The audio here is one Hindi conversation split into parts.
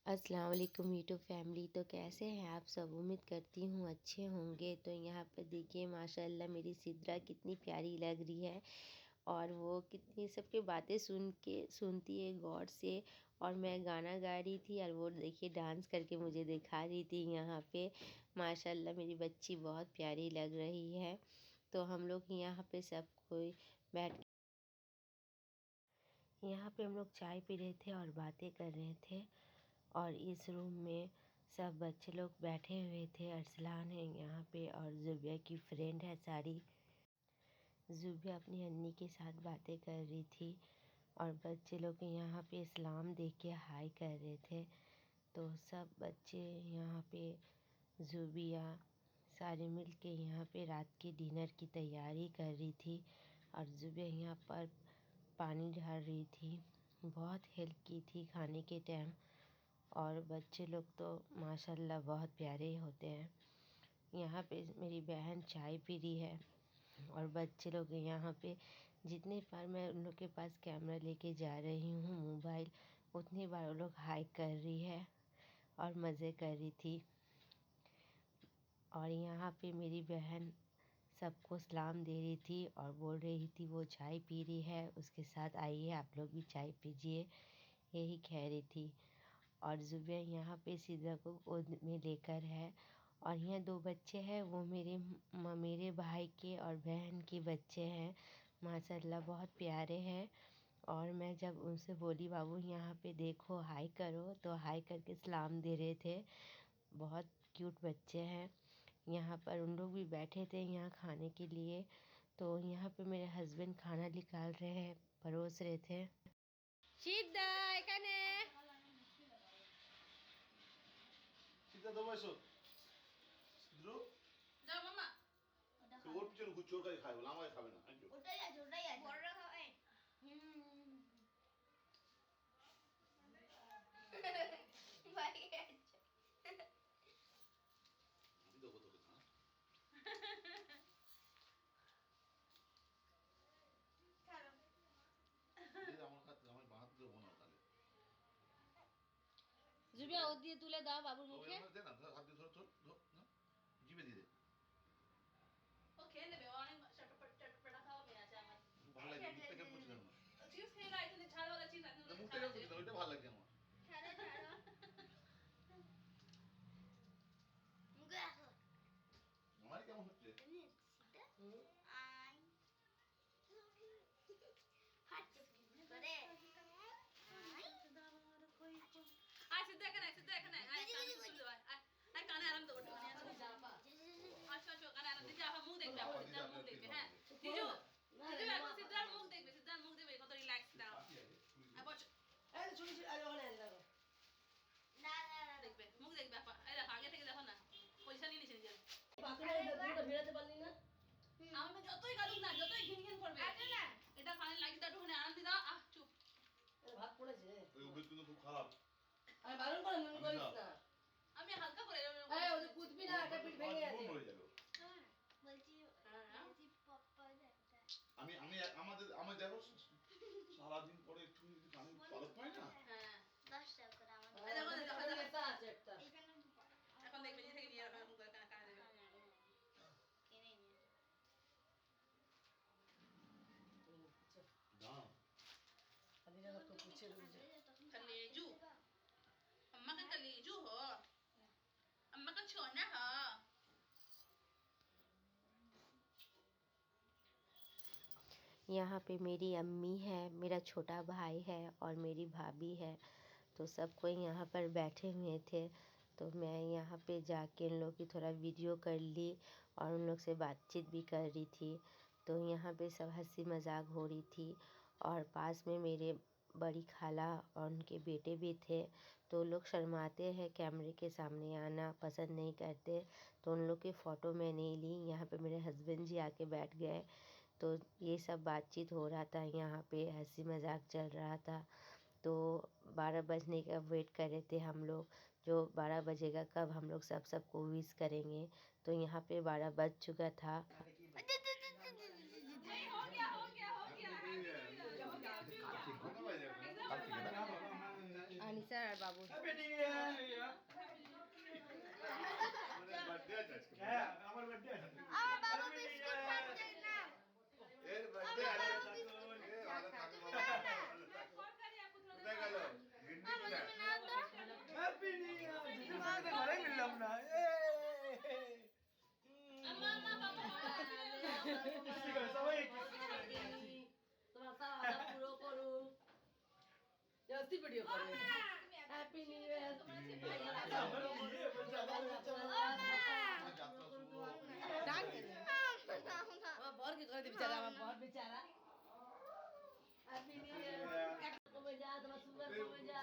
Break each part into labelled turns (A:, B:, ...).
A: अस्सलाम वालेकुम यूट्यूब फैमिली। तो कैसे हैं आप सब? उम्मीद करती हूँ अच्छे होंगे। तो यहाँ पर देखिए माशाल्लाह मेरी सिद्रा कितनी प्यारी लग रही है और वो कितनी सबकी बातें सुनती है गौर से। और मैं गाना गा रही थी और वो देखिए डांस करके मुझे दिखा रही थी यहाँ पे। माशाल्लाह मेरी बच्ची बहुत प्यारी लग रही है। तो हम लोग यहाँ पे सब कोई बैठ यहाँ पे हम लोग चाय पी रहे थे और बातें कर रहे थे। और इस रूम में सब बच्चे लोग बैठे हुए थे। अरसलान है यहाँ पे और जुबिया की फ्रेंड है सारी। जुबिया अपनी अन्नी के साथ बातें कर रही थी और बच्चे लोग यहाँ पे इस्लाम देख के हाय कर रहे थे। तो सब बच्चे यहाँ पे जुबिया सारे मिल के यहाँ पे रात के डिनर की तैयारी कर रही थी। और जुबिया यहाँ पर पानी डाल रही थी, बहुत हेल्प की थी खाने के टाइम। और बच्चे लोग तो माशाल्लाह बहुत प्यारे होते हैं। यहाँ पे मेरी बहन चाय पी रही है और बच्चे लोग यहाँ पे जितनी बार मैं उन लोग के पास कैमरा लेके जा रही हूँ मोबाइल, उतनी बार वो लोग हाय कर रही है और मज़े कर रही थी। और यहाँ पे मेरी बहन सबको सलाम दे रही थी और बोल रही थी वो चाय पी रही है, उसके साथ आइए आप लोग भी चाय पीजिए, यही कह रही थी। और जुबिया यहाँ पे सिद्रा को गोद में लेकर है। और यहाँ दो बच्चे हैं, वो मेरे भाई के और बहन के बच्चे हैं। माशाल्लाह बहुत प्यारे हैं। और मैं जब उनसे बोली बाबू यहाँ पे देखो हाय करो, तो हाय करके सलाम दे रहे थे। बहुत क्यूट बच्चे हैं। यहाँ पर उन लोग भी बैठे थे यहाँ खाने के लिए। तो यहाँ पे मेरे हस्बैंड खाना निकाल रहे हैं, परोस रहे थे। সিদ্ধা এখানে
B: সিদ্ধা দমা এসো ধ্রুব
C: দাও মামা
B: ওর পিছনে ঘুরছে, ওর কাছে খাবে বলে, আমাকে খাবে না।
C: ওটাই আছে বড়রা খাবে ভাই আছে
B: আমি দেবো তোকে না, আমার কাছে আমার বাহাত দেবো না তাহলে।
A: जुबिया ও দিয়ে তুলে দাও বাবুর মুখে।
B: দে না, হাত দিয়ে ধর ধর ধর না, জিভে দিয়ে দে।
C: ও খেয়ে নেবে, অনেক চটপটা খাওয়া মেয়ে আছে আমার।
B: ভালো লাগে মুখটা কেমন করছে জানো না,
C: চিপস খেয়ে গাইতে ঝালওয়ালা চিপস আছে
B: মুখটা কেমন করছে জানো, ওইটা ভালো লাগে আমার।
C: ছাড়ো ছাড়ো মুখে রাখো
B: আমার কেমন হচ্ছে
C: আই হাত করে সিদ্ধা এখানে আয় আয় কানে আরাম তো করতে আচ্ছা আচ্ছা কানে আরাম দিদি আপা মুখ দেখবে, আপা সিদ্ধার মুখ দেখবে। হ্যাঁ দিজু দিজু এখন সিদ্ধার মুখ দেখবে, সিদ্ধার মুখ দেখবে কত রিল্যাক্স দাও। বস এই ছুরি ছুরি আরে ওখানে দেখো না না না দেখবে মুখ দেখবে আপা। এই দেখো আগে থেকে দেখো না পয়সা নিয়ে নিছে নিজে বাথরুমে বেরাতে পারলি না। আমি যতই কাটুক না, যতই ঘিন করবে না, এটা কানে লাগিয়ে দাও, একটুখানি আরাম দি দাও। চুপ ভাত পড়েছে,
B: ওই অভ্যেস কিন্তু খুব খারাপ।
C: আমি বারণ করে মনে করিস না, আমি হালকা করে এই ওই কুদবি না, এটা পিঠ ভেঙে যাবে। হ্যাঁ বলছি বলছি পাপা দেখটা
B: আমি আমি আমার দেখো সারাদিন পরে একটু যদি কানে তলব পাই না।
C: হ্যাঁ 10 টাকা করে আমাদের দেখো এটা আছে একটা এখানে এখন দেখবে যে থেকে নিয়ে এরকম করে কানে দেবে কিনে নিয়ে
B: না
C: अभी जगह तो पीछे रुक जा कलेजू अम्मा का कलेजू हो, अम्मा का छोना हो।
A: यहाँ पे मेरी अम्मी है, मेरा छोटा भाई है और मेरी भाभी है। तो सब कोई यहाँ पर बैठे हुए थे। तो मैं यहाँ पे जाके उन लोग की थोड़ा वीडियो कर ली और उन लोग से बातचीत भी कर रही थी। तो यहाँ पे सब हंसी मजाक हो रही थी। और पास में मेरे बड़ी खाला और उनके बेटे भी थे। तो लोग शर्माते हैं, कैमरे के सामने आना पसंद नहीं करते। तो उन लोग की फ़ोटो मैं नहीं ली। यहाँ पे मेरे हस्बैंड जी आके बैठ गए। तो ये सब बातचीत हो रहा था, यहाँ पे हंसी मजाक चल रहा था। तो 12 बजने का वेट कर रहे थे हम लोग, जो 12 बजेगा कब हम लोग सबको विश करेंगे। तो यहाँ पे 12 बज चुका था। अनिसा और बाबू
D: वीडियो कर रहे हैं। Happy new year. डांग कर रहे हैं। बहुत के कर दे बेचारा, बहुत बेचारा। Happy new year. को बजा तो सुगर को बजा।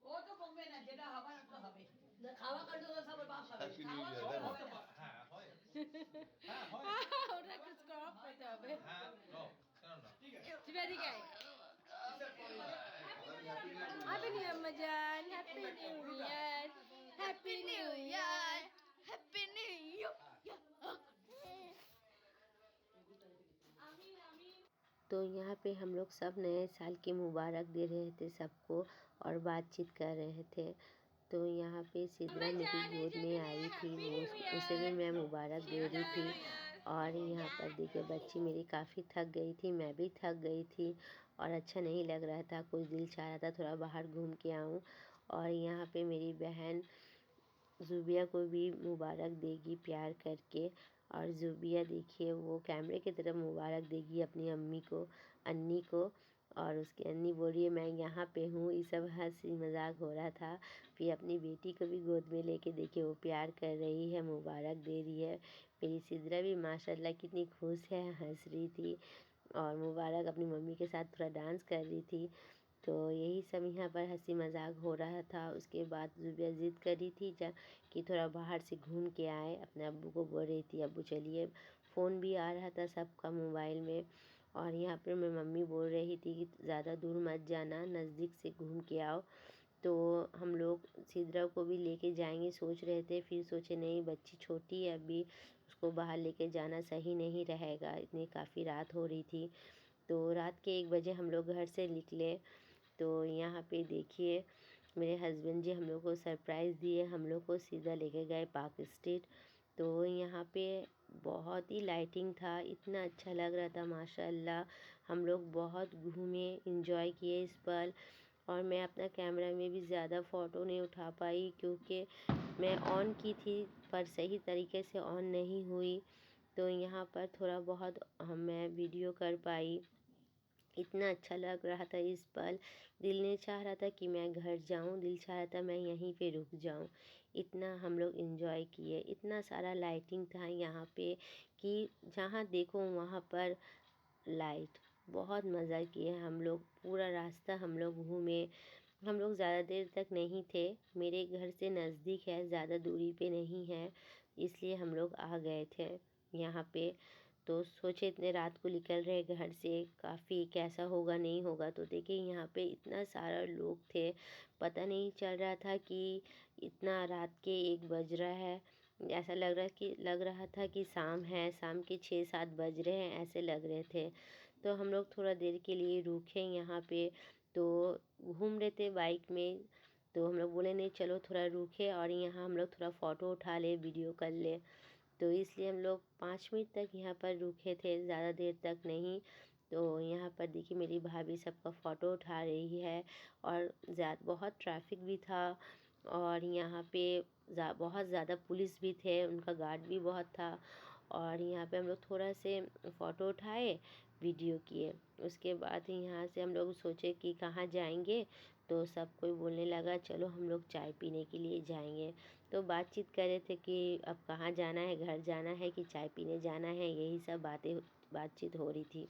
D: वो तो बम्बे ना जेड़ा हवा तो हवे। ना खावा कर दो सब बाप हवे। खावा सब
E: হ্যাঁ হয়
C: ওটা কিছু করা পেতে হবে
E: হ্যাঁ যাও কেন না
C: জিবা দিকে হ্যাপি নিউ ইয়ার মজান happy new year happy new year happy new year
A: तो यहाँ पे हम लोग सब नए साल की मुबारक दे रहे थे सबको और बातचीत कर रहे थे। तो यहाँ पे सिद्रा मेरी गोद में आई थी, वो उसे भी मैं मुबारक दे रही थी। और यहाँ पर देखिए बच्ची मेरी काफ़ी थक गई थी, मैं भी थक गई थी और अच्छा नहीं लग रहा था। कुछ दिल चाह रहा था थोड़ा बाहर घूम के आऊँ। और यहाँ पे मेरी बहन ज़ुबिया को भी मुबारक देगी प्यार करके। और ज़ुबिया देखिए वो कैमरे की तरफ मुबारक देगी अपनी अम्मी को, अन्नी को। और उसकी अन्नी बोल रही है मैं यहाँ पे हूँ। ये सब हंसी मजाक हो रहा था। फिर अपनी बेटी को भी गोद में लेके देखिए वो प्यार कर रही है, मुबारक दे रही है। मेरी सिद्रा भी माशाल्लाह कितनी खुश है, हंस रही थी और मुबारक अपनी मम्मी के साथ थोड़ा डांस कर रही थी। तो यही सब यहाँ पर हंसी मजाक हो रहा था। उसके बाद ज़ुबिया ज़िद कर रही थी कि थोड़ा बाहर से घूम के आए। अपने अब्बू को बोल रही थी अब्बू चलिए। फ़ोन भी आ रहा था सबका मोबाइल में। और यहाँ पर मेरी मम्मी बोल रही थी कि ज़्यादा दूर मत जाना, नज़दीक से घूम के आओ। तो हम लोग सिद्रा को भी लेके जाएंगे सोच रहे थे, फिर सोचे नहीं बच्ची छोटी है अभी, उसको बाहर लेके जाना सही नहीं रहेगा। इतनी काफ़ी रात हो रही थी। तो रात के 1 बजे हम लोग घर से निकले। तो यहाँ पे देखिए मेरे हस्बैंड जी हम लोग को सरप्राइज़ दिए, हम लोग को सीधा लेके गए पार्क स्ट्रीट। तो यहाँ पे बहुत ही लाइटिंग था, इतना अच्छा लग रहा था माशाल्लाह। हम लोग बहुत घूमे, इंजॉय किए इस पल। और मैं अपना कैमरा में भी ज़्यादा फ़ोटो नहीं उठा पाई क्योंकि मैं ऑन की थी पर सही तरीके से ऑन नहीं हुई। तो यहाँ पर थोड़ा बहुत मैं वीडियो कर पाई। इतना अच्छा लग रहा था इस पल, दिल नहीं चाह रहा था कि मैं घर जाऊं, दिल चाह रहा था मैं यहीं पे रुक जाऊं। इतना हम लोग एंजॉय किए, इतना सारा लाइटिंग था यहाँ पे कि जहाँ देखो वहाँ पर लाइट। बहुत मज़ा किए हम लोग, पूरा रास्ता हम लोग घूमे। हम लोग ज़्यादा देर तक नहीं थे, मेरे घर से नज़दीक है, ज़्यादा दूरी पे नहीं है, इसलिए हम लोग आ गए थे यहाँ पे। तो सोचे इतने रात को निकल रहे घर से, काफ़ी कैसा होगा नहीं होगा। तो देखिए यहाँ पे इतना सारा लोग थे, पता नहीं चल रहा था कि इतना रात के 1 बज रहा है। ऐसा लग रहा था कि शाम है, शाम के 6-7 बज रहे हैं ऐसे लग रहे थे। तो हम लोग थोड़ा देर के लिए रुके यहाँ पे। तो घूम रहे थे बाइक में। तो हम लोग बोले नहीं चलो थोड़ा रुके और यहाँ हम लोग थोड़ा फ़ोटो उठा ले, वीडियो कर ले। तो इसलिए हम लोग 5 मिनट तक यहाँ पर रुके थे, ज़्यादा देर तक नहीं। तो यहाँ पर देखिए मेरी भाभी सबका फ़ोटो उठा रही है। और बहुत ट्रैफिक भी था और यहाँ पे बहुत ज़्यादा पुलिस भी थे, उनका गार्ड भी बहुत था। और यहाँ पे हम लोग थोड़ा से फ़ोटो उठाए, वीडियो किए। उसके बाद यहाँ से हम लोग सोचे कि कहाँ जाएंगे। तो सब कोई बोलने लगा चलो हम लोग चाय पीने के लिए जाएंगे। तो बातचीत कर रहे थे कि अब कहाँ जाना है, घर जाना है कि चाय पीने जाना है, यही सब बातचीत हो रही थी।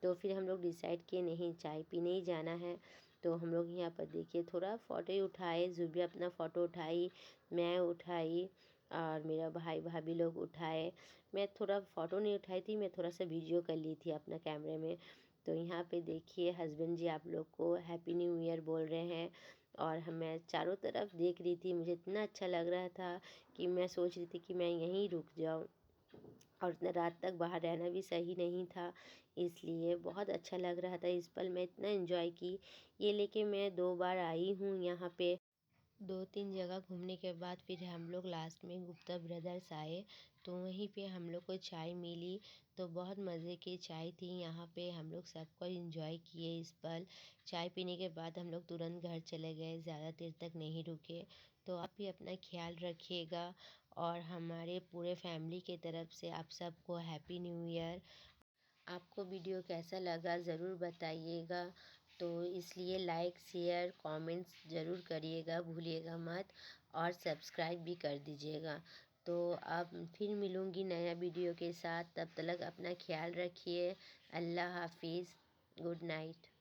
A: तो फिर हम लोग डिसाइड किए नहीं चाय पीने ही जाना है। तो हम लोग यहाँ पर देखिए थोड़ा फ़ोटो ही उठाए, ज़ुबिया अपना फ़ोटो उठाई, मैं उठाई और मेरा भाई भाभी लोग उठाए। मैं थोड़ा फ़ोटो नहीं उठाई थी, मैं थोड़ा सा वीडियो कर ली थी अपना कैमरे में। तो यहाँ पे देखिए हस्बैंड जी आप लोग को हैप्पी न्यू ईयर बोल रहे हैं। और मैं चारों तरफ देख रही थी, मुझे इतना अच्छा लग रहा था कि मैं सोच रही थी कि मैं यहीं रुक जाऊँ। और इतना रात तक बाहर रहना भी सही नहीं था, इसलिए बहुत अच्छा लग रहा था इस पल। मैं इतना एंजॉय की, ये लेके मैं 2 बार आई हूँ यहाँ पे। 2-3 जगह घूमने के बाद फिर हम लोग लास्ट में गुप्ता ब्रदर्स आए। तो वहीं पे हम लोग को चाय मिली, तो बहुत मज़े की चाय थी। यहाँ पे हम लोग सबको एंजॉय किए इस पल। चाय पीने के बाद हम लोग तुरंत घर चले गए, ज़्यादा देर तक नहीं रुके। तो आप भी अपना ख्याल रखिएगा और हमारे पूरे फैमिली की तरफ से आप सबको हैप्पी न्यू ईयर। आपको वीडियो कैसा लगा ज़रूर बताइएगा। तो इसलिए लाइक शेयर कमेंट्स ज़रूर करिएगा, भूलिएगा मत, और सब्सक्राइब भी कर दीजिएगा। तो अब फिर मिलूँगी नया वीडियो के साथ, तब तक अपना ख्याल रखिए। अल्लाह हाफिज़, गुड नाइट।